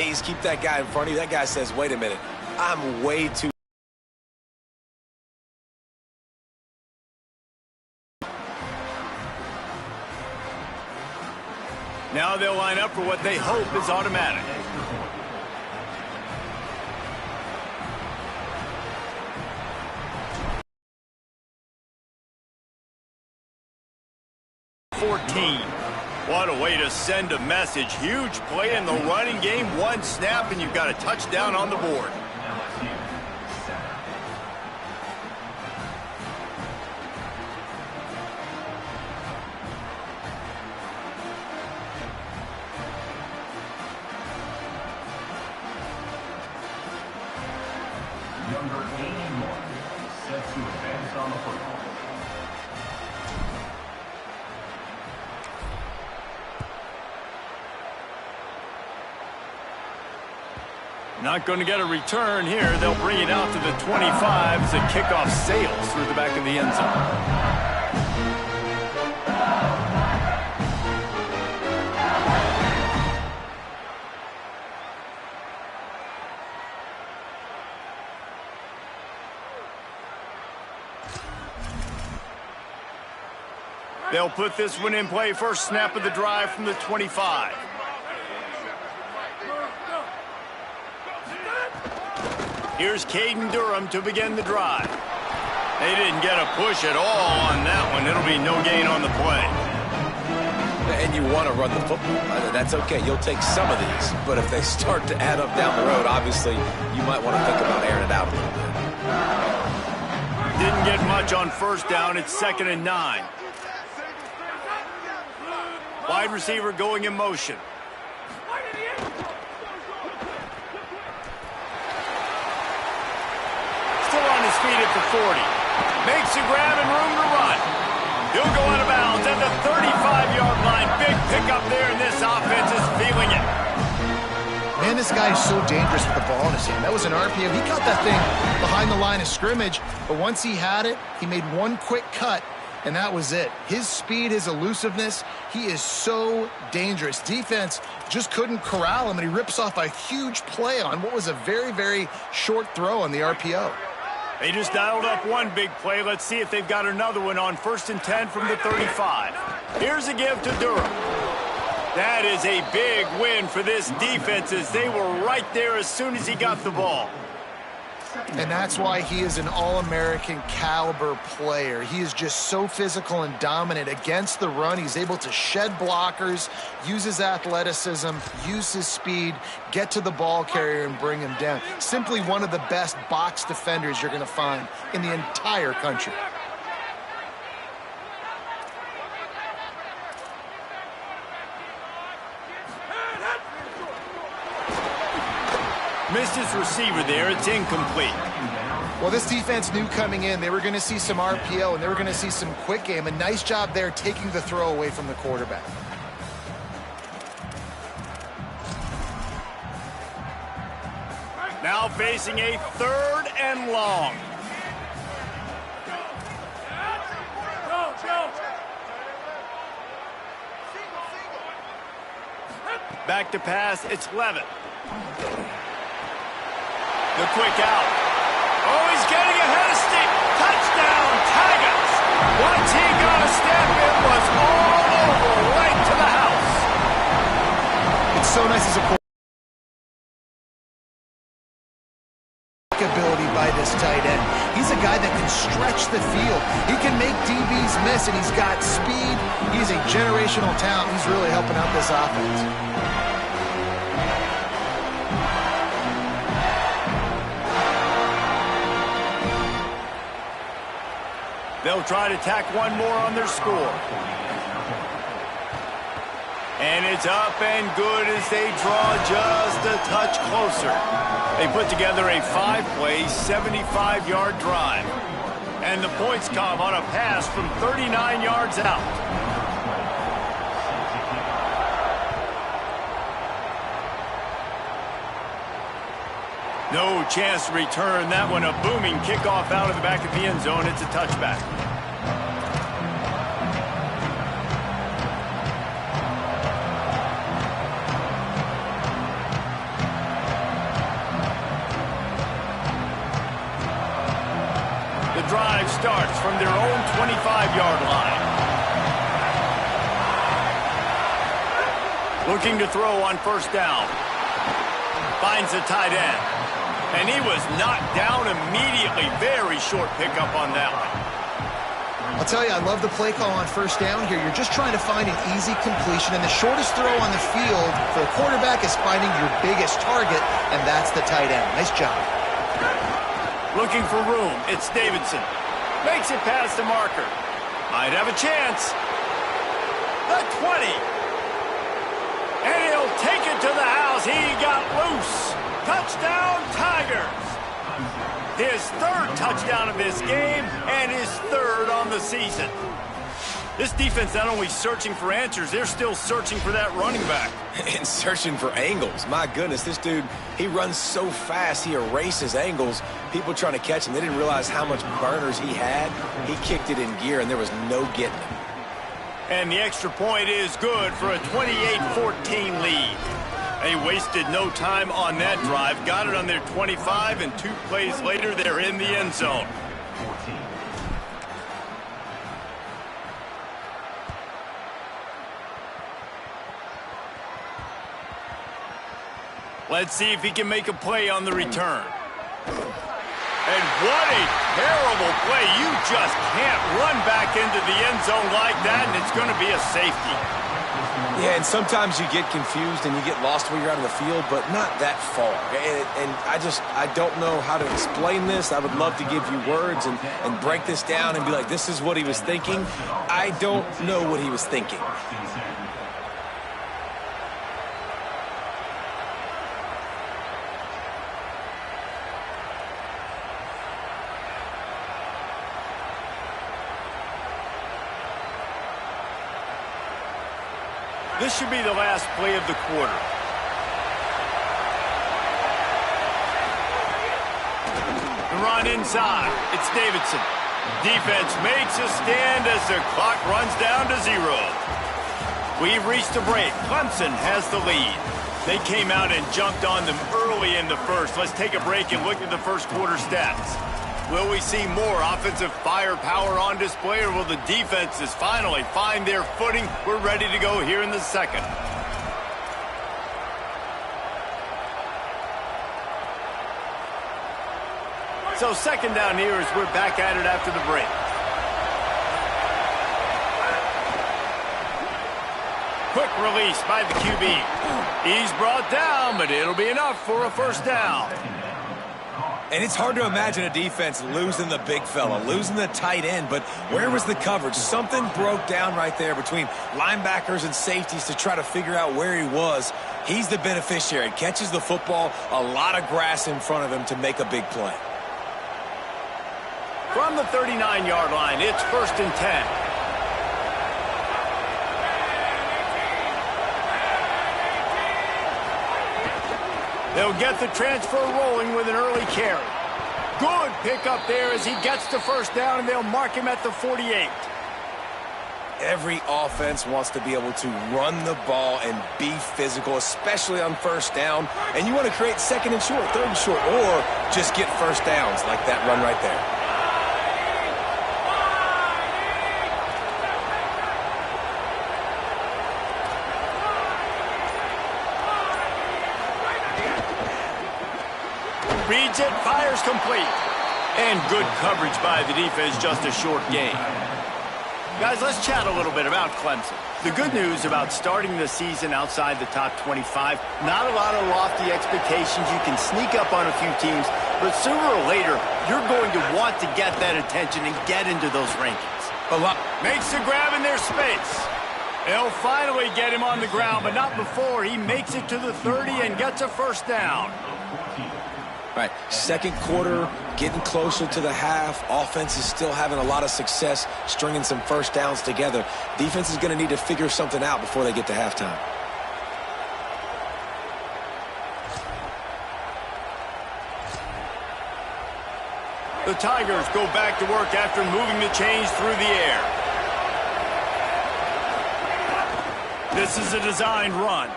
plays, keep that guy in front of you. That guy says, wait a minute, I'm way too... Now they'll line up for what they hope is automatic. What a way to send a message. Huge play in the running game. One snap and you've got a touchdown on the board. Number 81 set to advance on the football. Not going to get a return here. They'll bring it out to the 25 as the kickoff sails through the back of the end zone. They'll put this one in play. First snap of the drive from the 25. Here's Caden Durham to begin the drive. They didn't get a push at all on that one. It'll be no gain on the play. And you want to run the football. That's okay. You'll take some of these. But if they start to add up down the road, obviously, you might want to think about airing it out a little bit. Didn't get much on first down. It's 2nd and 9. Wide receiver going in motion. Still on his feet at the 40. Makes a grab and room to run. He'll go out of bounds at the 35-yard line. Big pickup there, and this offense is feeling it. Man, this guy is so dangerous with the ball in his hand. That was an RPO. He caught that thing behind the line of scrimmage, but once he had it, he made one quick cut, and that was it. His speed, his elusiveness, he is so dangerous. Defense just couldn't corral him, and he rips off a huge play on what was a very, very short throw on the RPO. They just dialed up one big play. Let's see if they've got another one on 1st and 10 from the 35. Here's a give to Durham. That is a big win for this defense as they were right there as soon as he got the ball. And that's why he is an All-American caliber player. He is just so physical and dominant against the run. He's able to shed blockers, use his athleticism, use his speed, get to the ball carrier and bring him down. Simply one of the best box defenders you're going to find in the entire country. Missed his receiver there. It's incomplete. Well, this defense knew coming in they were going to see some RPO and they were going to see some quick game. A nice job there taking the throw away from the quarterback. Now facing a 3rd and long. Back to pass. It's Levitt. The quick out. Oh, he's getting ahead of Steve. Touchdown, Tigers. Once he got a step, it was all over, right to the house. It's so nice as a ability by this tight end. He's a guy that can stretch the field. He can make DBs miss, and he's got speed. He's a generational talent. He's really helping out this offense. They'll try to tack one more on their score. And it's up and good as they draw just a touch closer. They put together a 5-play, 75-yard drive. And the points come on a pass from 39 yards out. No chance to return that one. A booming kickoff out of the back of the end zone. It's a touchback. drive starts from their own 25-yard line. Looking to throw on first down. Finds the tight end. And he was knocked down immediately. Very short pickup on that one. I'll tell you, I love the play call on first down here. You're just trying to find an easy completion, and the shortest throw on the field for the quarterback is finding your biggest target, and that's the tight end. Nice job. Looking for room. It's Davidson. Makes it past the marker. Might have a chance. The 20. And he'll take it to the house. He got loose. Touchdown, Tigers. His third touchdown of this game and his third on the season. This defense not only searching for answers, they're still searching for that running back. And searching for angles. My goodness, this dude, he runs so fast, he erases angles. People trying to catch him, they didn't realize how much burners he had. He kicked it in gear, and there was no getting him. And the extra point is good for a 28-14 lead. They wasted no time on that drive. Got it on their 25, and 2 plays later, they're in the end zone. 14. Let's see if he can make a play on the return. And what a terrible play. You just can't run back into the end zone like that, and it's going to be a safety. Yeah, and sometimes you get confused and you get lost where you're out of the field, but not that far. And I don't know how to explain this. I would love to give you words and break this down and be like, this is what he was thinking. I don't know what he was thinking. This should be the last play of the quarter. The run inside. It's Davidson. Defense makes a stand as the clock runs down to 0. We've reached a break. Clemson has the lead. They came out and jumped on them early in the first. Let's take a break and look at the first quarter stats. Will we see more offensive firepower on display, or will the defenses finally find their footing? We're ready to go here in the second. So second down here as we're back at it after the break. Quick release by the QB. He's brought down, but it'll be enough for a first down. And it's hard to imagine a defense losing the big fella, losing the tight end, but where was the coverage? Something broke down right there between linebackers and safeties to try to figure out where he was. He's the beneficiary. Catches the football, a lot of grass in front of him to make a big play. From the 39-yard line, it's 1st and 10. They'll get the transfer rolling with an early carry. Good pickup there as he gets the first down, and they'll mark him at the 48. Every offense wants to be able to run the ball and be physical, especially on first down. And you want to create second and short, third and short, or just get first downs like that run right there. Reads it, fires complete. And good coverage by the defense, just a short gain. Guys, let's chat a little bit about Clemson. The good news about starting the season outside the top 25, not a lot of lofty expectations. You can sneak up on a few teams, but sooner or later, you're going to want to get that attention and get into those rankings. A lot. Makes the grab in their space. They'll finally get him on the ground, but not before he makes it to the 30 and gets a first down. Right, second quarter, getting closer to the half. Offense is still having a lot of success stringing some first downs together. Defense is going to need to figure something out before they get to halftime. The Tigers go back to work after moving the chains through the air. This is a designed run.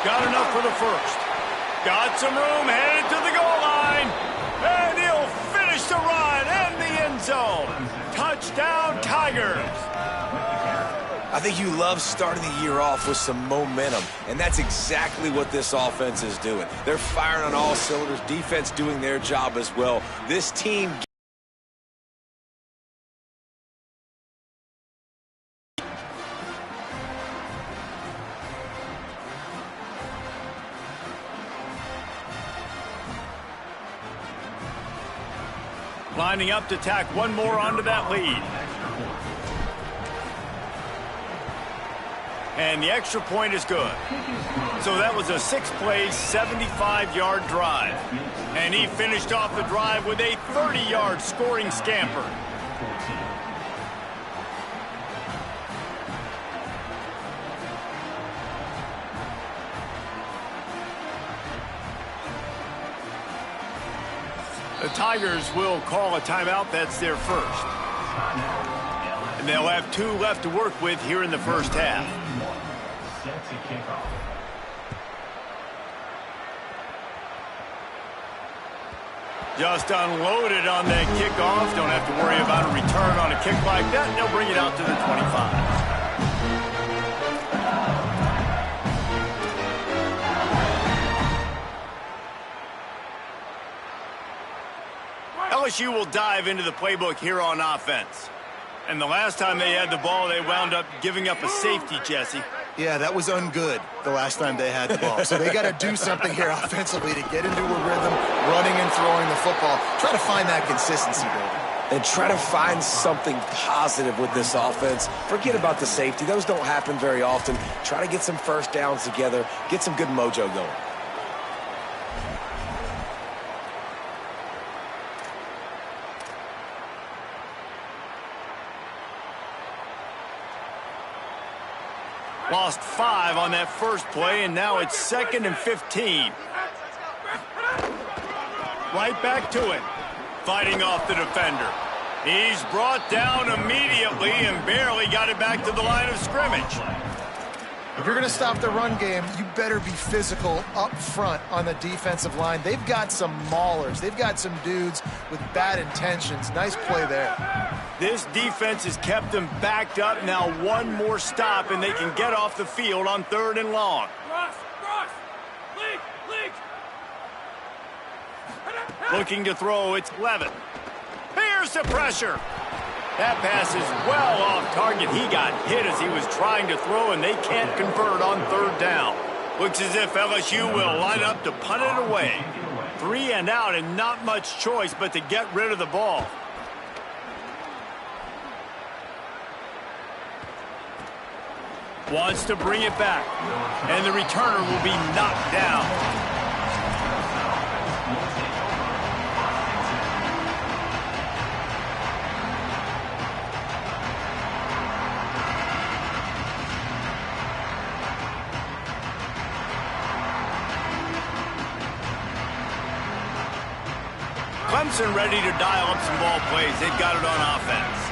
Got enough for the first. Got some room, headed to the goal line. And he'll finish the run. zone. Touchdown, Tigers. I think you love starting the year off with some momentum, and that's exactly what this offense is doing. They're firing on all cylinders, defense doing their job as well. This team... Lining up to tack one more onto that lead. And the extra point is good. So that was a 6-play, 75-yard drive. And he finished off the drive with a 30-yard scoring scamper. The Tigers will call a timeout. That's their first. And they'll have 2 left to work with here in the first half. Set to kick off. Just unloaded on that kickoff. Don't have to worry about a return on a kick like that. They'll bring it out to the 25. LSU will dive into the playbook here on offense. And the last time they had the ball, they wound up giving up a safety, Jesse. Yeah, that was ungood the last time they had the ball. So they got to do something here offensively to get into a rhythm, running and throwing the football. Try to find that consistency, David. And try to find something positive with this offense. Forget about the safety. Those don't happen very often. Try to get some first downs together. Get some good mojo going. Lost 5 on that first play, and now it's 2nd and 15. Right back to it. Fighting off the defender. He's brought down immediately and barely got it back to the line of scrimmage. If you're going to stop the run game, you better be physical up front on the defensive line. They've got some maulers. They've got some dudes with bad intentions. Nice play there. This defense has kept them backed up. Now one more stop, and they can get off the field on 3rd and long. Looking to throw, it's Levin. Here's the pressure. That pass is well off target. He got hit as he was trying to throw, and they can't convert on 3rd down. Looks as if LSU will line up to punt it away. 3 and out, and not much choice but to get rid of the ball. Wants to bring it back, and the returner will be knocked down. Clemson ready to dial up some ball plays. They've got it on offense.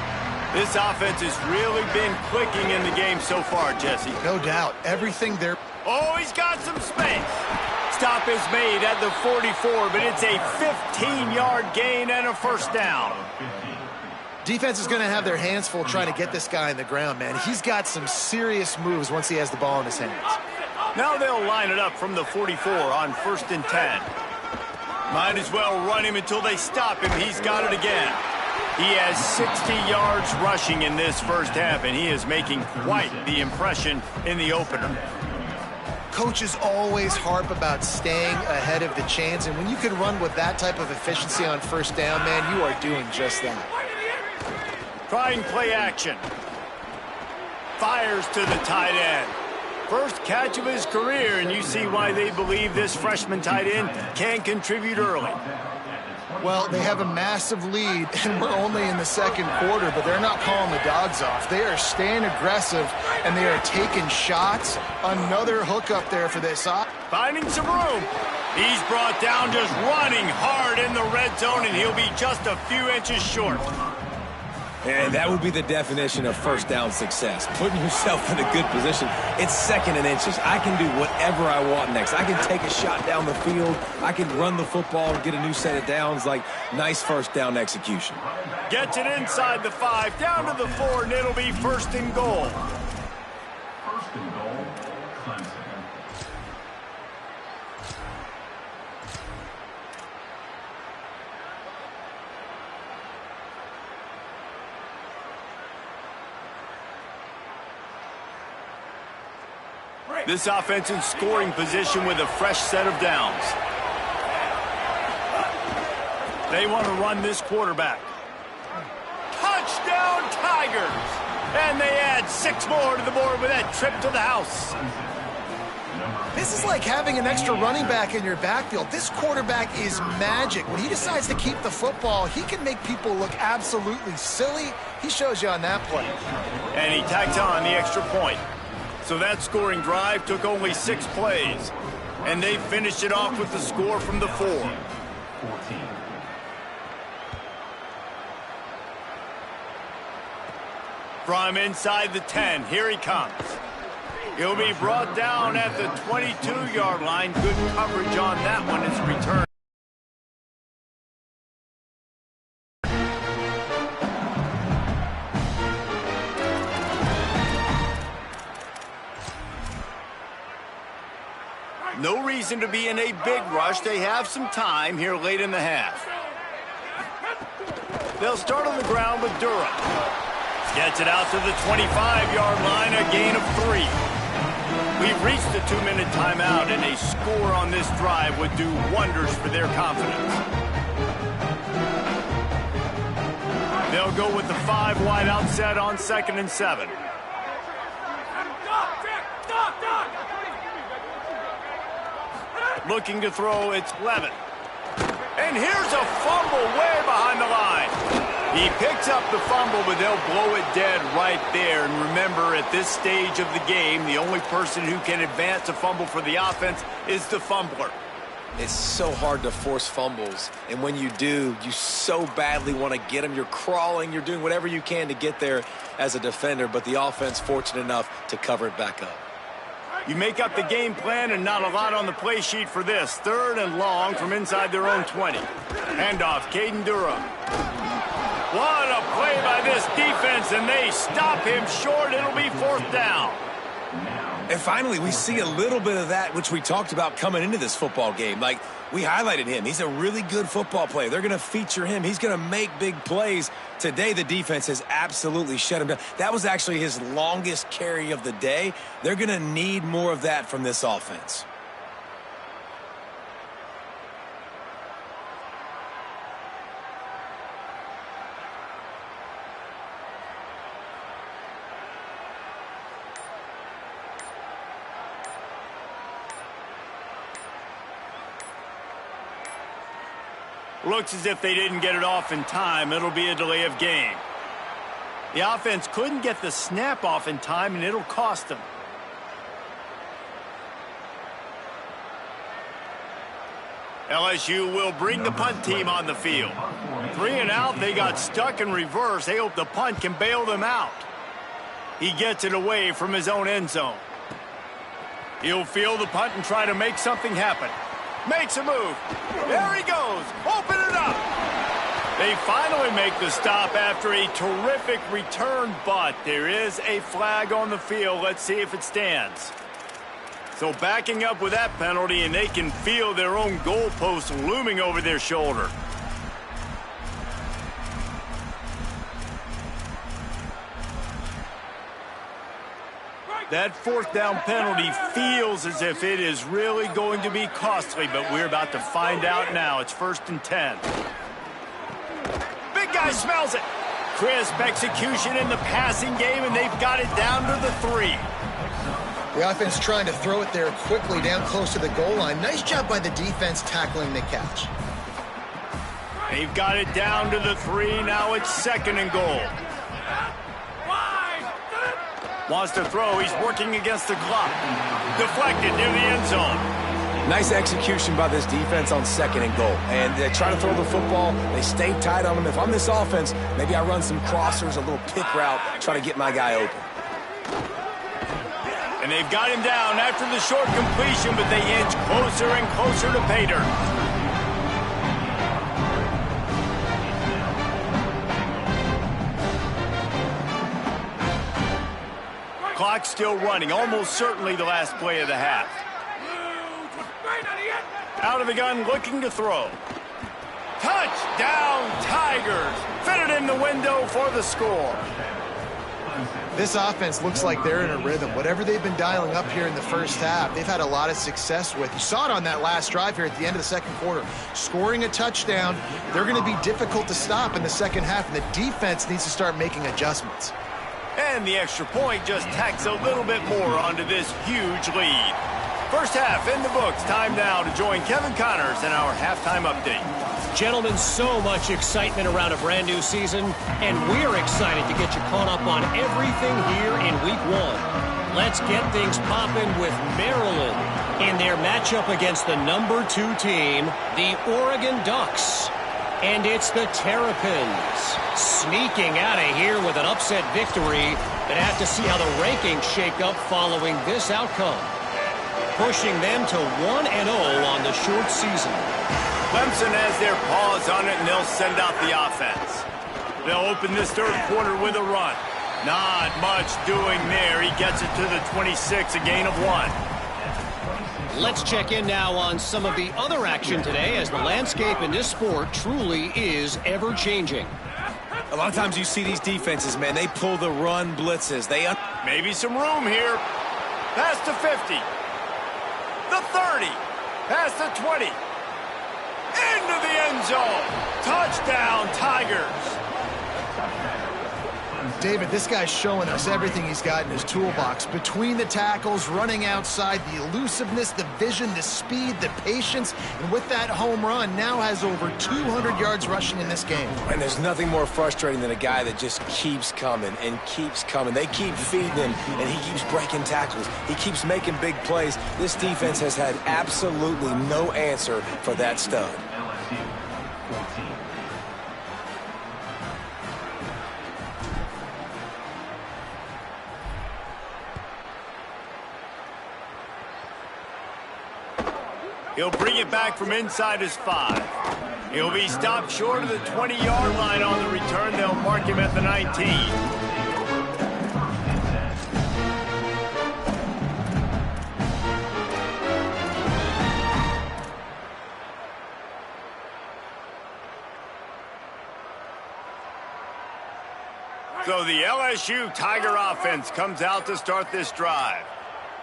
This offense has really been clicking in the game so far, Jesse. No doubt. Everything there. Oh, he's got some space. Stop is made at the 44, but it's a 15-yard gain and a first down. Defense is going to have their hands full trying to get this guy in the ground, man. He's got some serious moves once he has the ball in his hands. Now they'll line it up from the 44 on 1st and 10. Might as well run him until they stop him. He's got it again. He has 60 yards rushing in this first half, and he is making quite the impression in the opener. Coaches always harp about staying ahead of the chains, and when you can run with that type of efficiency on 1st down, man, you are doing just that. Trying play action. Fires to the tight end. First catch of his career, and you see why they believe this freshman tight end can contribute early. Well, they have a massive lead, and we're only in the 2nd quarter, but they're not calling the dogs off. They are staying aggressive, and they are taking shots. Another hook up there for this. Finding some room. He's brought down just running hard in the red zone, and he'll be just a few inches short. And that would be the definition of first down success. Putting yourself in a good position. It's second and inches. I can do whatever I want next. I can take a shot down the field. I can run the football and get a new set of downs. Like, nice first down execution. Gets it inside the 5, down to the 4, and it'll be first and goal. First and goal, Clemson. This offense in scoring position with a fresh set of downs. They want to run this quarterback. Touchdown, Tigers! And they add 6 more to the board with that trip to the house. This is like having an extra running back in your backfield. This quarterback is magic. When he decides to keep the football, he can make people look absolutely silly. He shows you on that play. And he tacked on the extra point. So that scoring drive took only 6 plays. And they finished it off with the score from the 4. 14. From inside the 10, here he comes. He'll be brought down at the 22-yard line. Good coverage on that one as return. No reason to be in a big rush. They have some time here late in the half. They'll start on the ground with Durham. Gets it out to the 25-yard line, a gain of 3. We've reached the 2-minute timeout, and a score on this drive would do wonders for their confidence. They'll go with the 5 wide out set on 2nd and 7. Looking to throw, it's Levin. And here's a fumble way behind the line. He picks up the fumble, but they'll blow it dead right there. And remember, at this stage of the game, the only person who can advance a fumble for the offense is the fumbler. It's so hard to force fumbles, and when you do, you so badly want to get them. You're crawling, you're doing whatever you can to get there as a defender, but the offense fortunate enough to cover it back up. You make up the game plan and not a lot on the play sheet for this. 3rd and long from inside their own 20. Handoff, Caden Durham. What a play by this defense, and they stop him short. It'll be 4th down. And finally, we see a little bit of that, which we talked about coming into this football game. Like, we highlighted him. He's a really good football player. They're going to feature him. He's going to make big plays. Today, the defense has absolutely shut him down. That was actually his longest carry of the day. They're going to need more of that from this offense. Looks as if they didn't get it off in time. It'll be a delay of game. The offense couldn't get the snap off in time, and it'll cost them. LSU will bring the punt team on the field. 3 and out, they got stuck in reverse. They hope the punt can bail them out. He gets it away from his own end zone. He'll field the punt and try to make something happen. Makes a move. There he goes. Open it up. They finally make the stop after a terrific return, but there is a flag on the field. Let's see if it stands. So backing up with that penalty, and they can feel their own goalpost looming over their shoulder. That 4th down penalty feels as if it is really going to be costly, but we're about to find out now. It's 1st and 10. Big guy smells it. Crisp execution in the passing game, and they've got it down to the 3. The offense trying to throw it there quickly down close to the goal line. Nice job by the defense tackling the catch. They've got it down to the 3. Now it's 2nd and goal. Wants to throw. He's working against the clock. Deflected near the end zone. Nice execution by this defense on 2nd and goal. And they try to throw the football. They stay tight on them. If I'm this offense, maybe I run some crossers, a little pick route, try to get my guy open. And they've got him down after the short completion, but they inch closer and closer to pay dirt. Clock still running, almost certainly the last play of the half. Out of the gun, looking to throw. Touchdown, Tigers! Fitted in the window for the score. This offense looks like they're in a rhythm. Whatever they've been dialing up here in the first half, they've had a lot of success with. You saw it on that last drive here at the end of the second quarter. Scoring a touchdown, they're going to be difficult to stop in the second half, and the defense needs to start making adjustments. And the extra point just tacks a little bit more onto this huge lead. First half in the books. Time now to join Kevin Connors in our halftime update. Gentlemen, so much excitement around a brand new season, and we're excited to get you caught up on everything here in Week 1. Let's get things popping with Maryland in their matchup against the number 2 team, the Oregon Ducks. And it's the Terrapins sneaking out of here with an upset victory. But have to see how the rankings shake up following this outcome, pushing them to 1-0 on the short season. Clemson has their paws on it, and they'll send out the offense. They'll open this third quarter with a run. Not much doing there. He gets it to the 26, a gain of 1. Let's check in now on some of the other action today, as the landscape in this sport truly is ever-changing. A lot of times you see these defenses, man, they pull the run blitzes. Maybe some room here. Past the 50. The 30. Past the 20. Into the end zone. Touchdown, Tigers. David, this guy's showing us everything he's got in his toolbox. Between the tackles, running outside, the elusiveness, the vision, the speed, the patience, and with that home run, now has over 200 yards rushing in this game. And there's nothing more frustrating than a guy that just keeps coming and keeps coming. They keep feeding him, and he keeps breaking tackles. He keeps making big plays. This defense has had absolutely no answer for that stud. LSU 14. He'll bring it back from inside his 5. He'll be stopped short of the 20-yard line on the return. They'll mark him at the 19. So the LSU Tiger offense comes out to start this drive.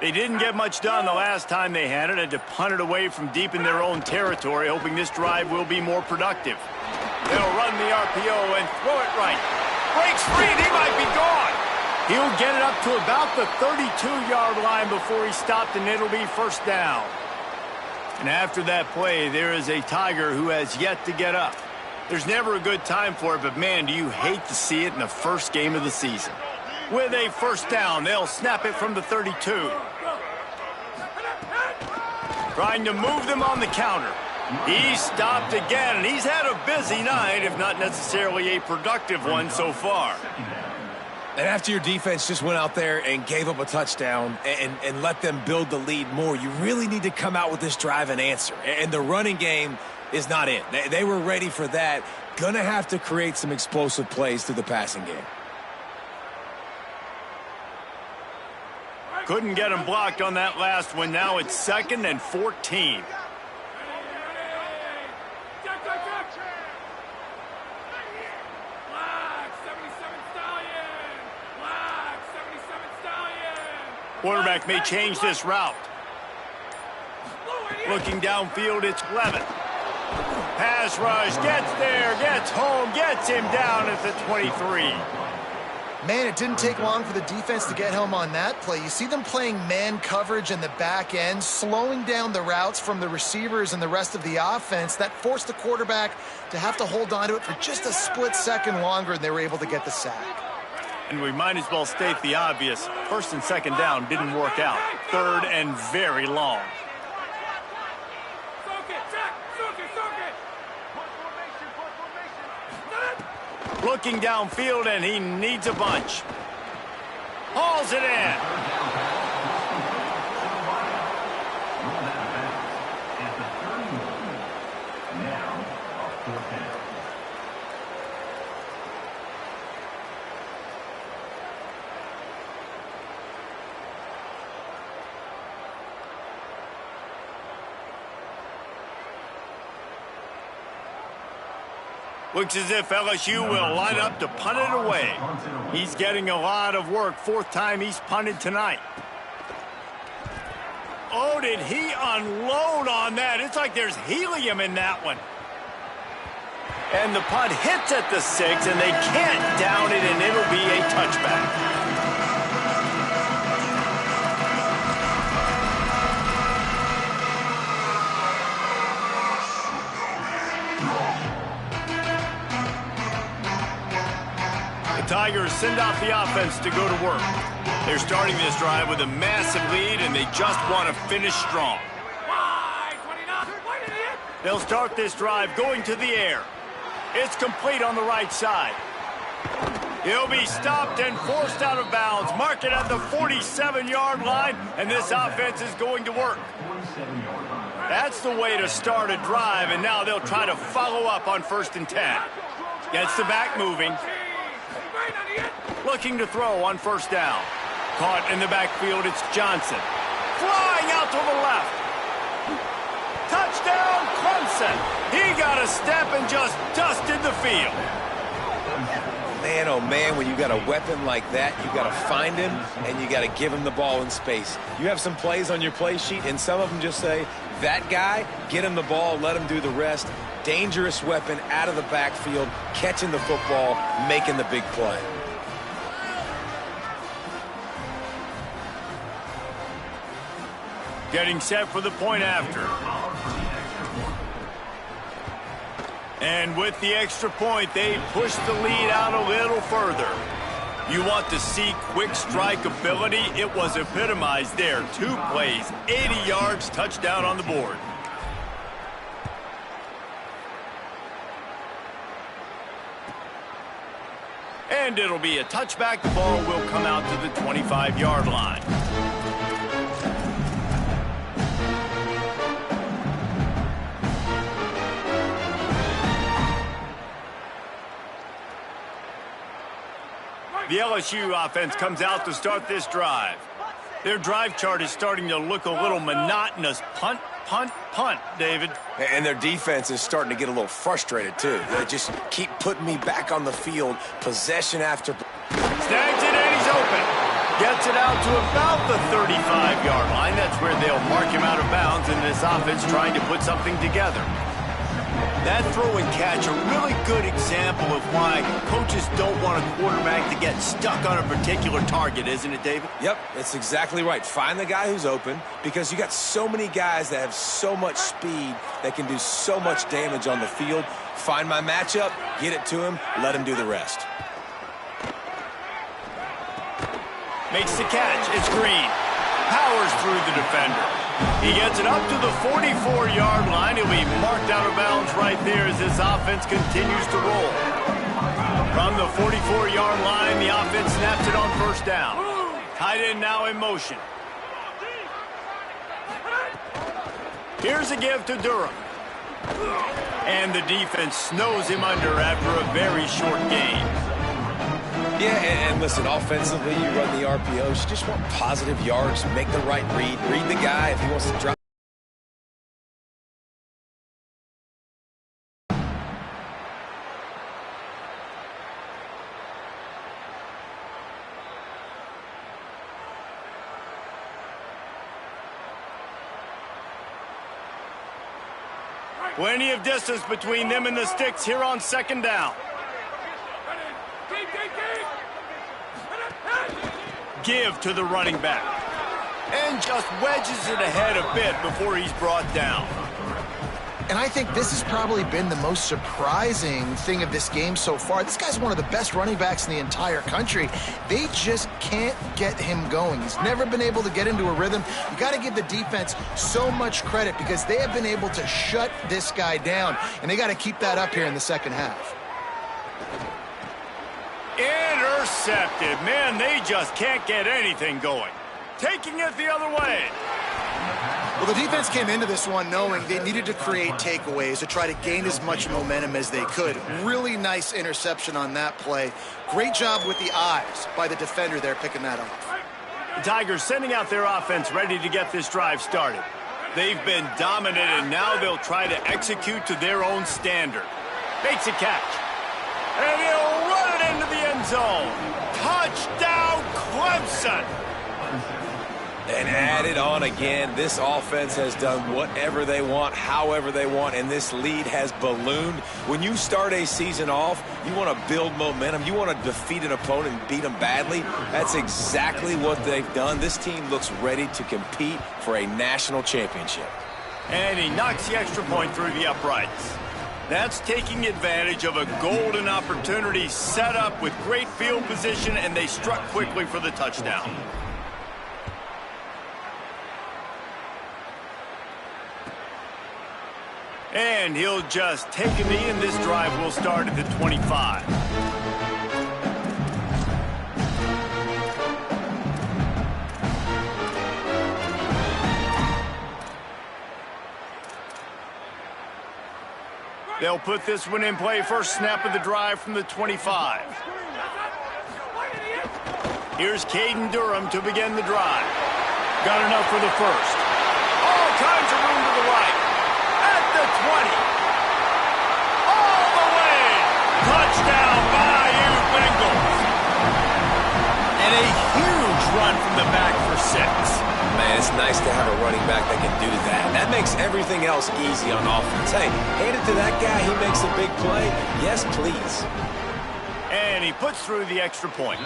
They didn't get much done the last time they had it, had to punt it away from deep in their own territory, hoping this drive will be more productive. They'll run the RPO and throw it right. Breaks free, and he might be gone. He'll get it up to about the 32-yard line before he's stopped, and it'll be first down. And after that play, there is a Tiger who has yet to get up. There's never a good time for it, but man, do you hate to see it in the first game of the season. With a first down, they'll snap it from the 32. Trying to move them on the counter. He's stopped again, and he's had a busy night, if not necessarily a productive one so far. And after your defense just went out there and gave up a touchdown and let them build the lead more, you really need to come out with this drive and answer. And the running game is not in. They were ready for that. Gonna have to create some explosive plays through the passing game. Couldn't get him blocked on that last one. Now it's 2nd and 14. Quarterback may change this route. Looking downfield, it's Levin. Pass rush, gets there, gets home, gets him down at the 23. Man, it didn't take long for the defense to get home on that play. You see them playing man coverage in the back end, slowing down the routes from the receivers and the rest of the offense. That forced the quarterback to have to hold on to it for just a split second longer, and they were able to get the sack. And we might as well state the obvious. 1st and 2nd down didn't work out. 3rd and very long. Looking downfield, and he needs a bunch. Hauls it in. Looks as if LSU will line up to punt it away. He's getting a lot of work. Fourth time he's punted tonight. Oh, did he unload on that? It's like there's helium in that one. And the punt hits at the 6, and they can't down it, and it'll be a touchback. Tigers send out the offense to go to work. They're starting this drive with a massive lead, and they just want to finish strong. They'll start this drive going to the air. It's complete on the right side. He'll be stopped and forced out of bounds. Mark it at the 47-yard line, and this offense is going to work. That's the way to start a drive, and now they'll try to follow up on 1st and 10. Gets the back moving. Looking to throw on 1st down. Caught in the backfield, it's Johnson. Flying out to the left. Touchdown, Clemson. He got a step and just dusted the field. Man, oh man, when you got a weapon like that, you got to find him and you got to give him the ball in space. You have some plays on your play sheet, and some of them just say, that guy, get him the ball, let him do the rest. Dangerous weapon out of the backfield, catching the football, making the big play. Getting set for the point after. And with the extra point, they push the lead out a little further. You want to see quick strike ability? It was epitomized there. 2 plays, 80 yards, touchdown on the board. And it'll be a touchback. The ball will come out to the 25-yard line. The LSU offense comes out to start this drive. Their drive chart is starting to look a little monotonous. Punt, punt, punt, David. And their defense is starting to get a little frustrated, too. They just keep putting me back on the field, possession after. Snags it, and he's open. Gets it out to about the 35-yard line. That's where they'll mark him out of bounds, and this offense trying to put something together. That throw and catch, a really good example of why coaches don't want a quarterback to get stuck on a particular target, isn't it, David? Yep, that's exactly right. Find the guy who's open, because you got so many guys that have so much speed that can do so much damage on the field. Find my matchup, get it to him, let him do the rest. Makes the catch. It's Green. Powers through the defender. He gets it up to the 44-yard line. He'll be marked out of bounds right there as this offense continues to roll. From the 44-yard line, the offense snaps it on 1st down. Tight end now in motion. Here's a give to Durham. And the defense snows him under after a very short gain. Yeah, and listen, offensively, you run the RPOs. You just want positive yards, make the right read. Read the guy if he wants to drop. Plenty of distance between them and the sticks here on 2nd down. Give to the running back. And just wedges it ahead a bit before he's brought down. And I think this has probably been the most surprising thing of this game so far. This guy's one of the best running backs in the entire country. They just can't get him going. He's never been able to get into a rhythm. You got to give the defense so much credit because they have been able to shut this guy down, and they got to keep that up here in the 2nd half. intercepted. Man, they just can't get anything going. Taking it the other way. Well, the defense came into this one knowing they needed to create takeaways to try to gain as much momentum as they could. Really nice interception on that play. Great job with the eyes by the defender there picking that off. The Tigers sending out their offense ready to get this drive started. They've been dominant, and now they'll try to execute to their own standard. Makes a catch. And he'll run it into the end zone. Touchdown, Clemson! And add it on again. This offense has done whatever they want, however they want, and this lead has ballooned. When you start a season off, you want to build momentum. You want to defeat an opponent and beat them badly. That's exactly what they've done. This team looks ready to compete for a national championship. And he knocks the extra point through the uprights. That's taking advantage of a golden opportunity set up with great field position, and they struck quickly for the touchdown. And he'll just take a knee, and this drive will start at the 25. They'll put this one in play. First snap of the drive from the 25. Here's Caden Durham to begin the drive. Got enough for the first. All kinds of room to the right. At the 20. All the way. Touchdown, Bayou Bengals. And a huge run from the back for 6. Man, it's nice to have a running back that can do that. That makes everything else easy on offense. Hey, hand it to that guy. He makes a big play. Yes, please. And he puts through the extra point.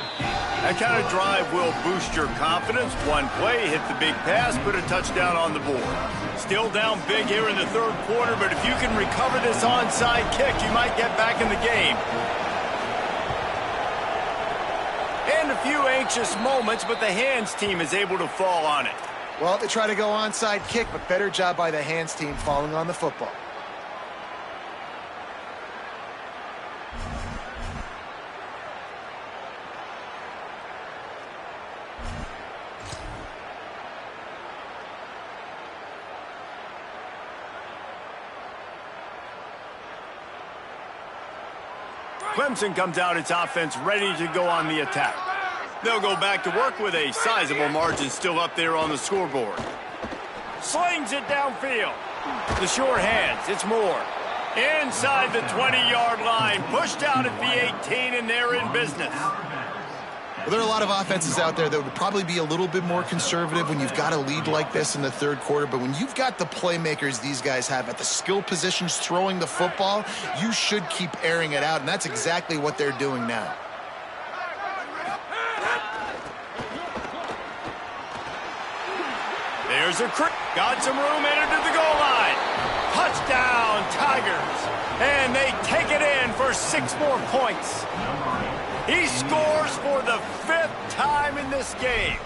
That kind of drive will boost your confidence. One play, hit the big pass, put a touchdown on the board. Still down big here in the third quarter, but if you can recover this onside kick, you might get back in the game. And a few anxious moments, but the hands team is able to fall on it. Well, they try to go onside kick, but better job by the hands team falling on the football. Clemson comes out its offense ready to go on the attack. They'll go back to work with a sizable margin still up there on the scoreboard. Slings it downfield. The short hands, it's Moore. Inside the 20-yard line, pushed out at the 18, and they're in business. Well, there are a lot of offenses out there that would probably be a little bit more conservative when you've got a lead like this in the third quarter. But when you've got the playmakers these guys have at the skill positions throwing the football, you should keep airing it out. And that's exactly what they're doing now. There's a got some room entered to the goal line. Touchdown, Tigers. And they take it in for 6 more points. He scores for the 5th time in this game.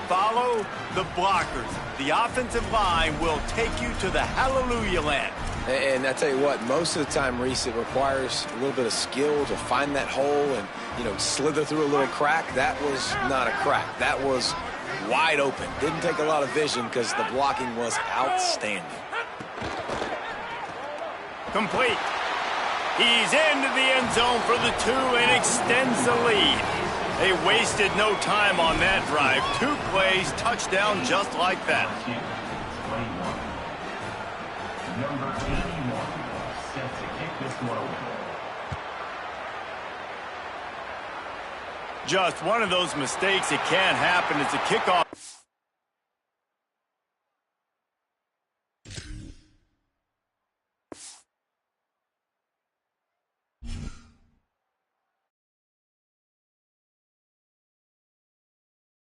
Follow the blockers. The offensive line will take you to the hallelujah land. And I tell you what, most of the time, Reese, it requires a little bit of skill to find that hole and, slither through a little crack. That was not a crack. That was wide open. Didn't take a lot of vision because the blocking was outstanding. Complete. He's into the end zone for the 2 and extends the lead. They wasted no time on that drive. 2 plays, touchdown just like that. Number 81 set to kick this one away. Just one of those mistakes that can't happen. It's a kickoff.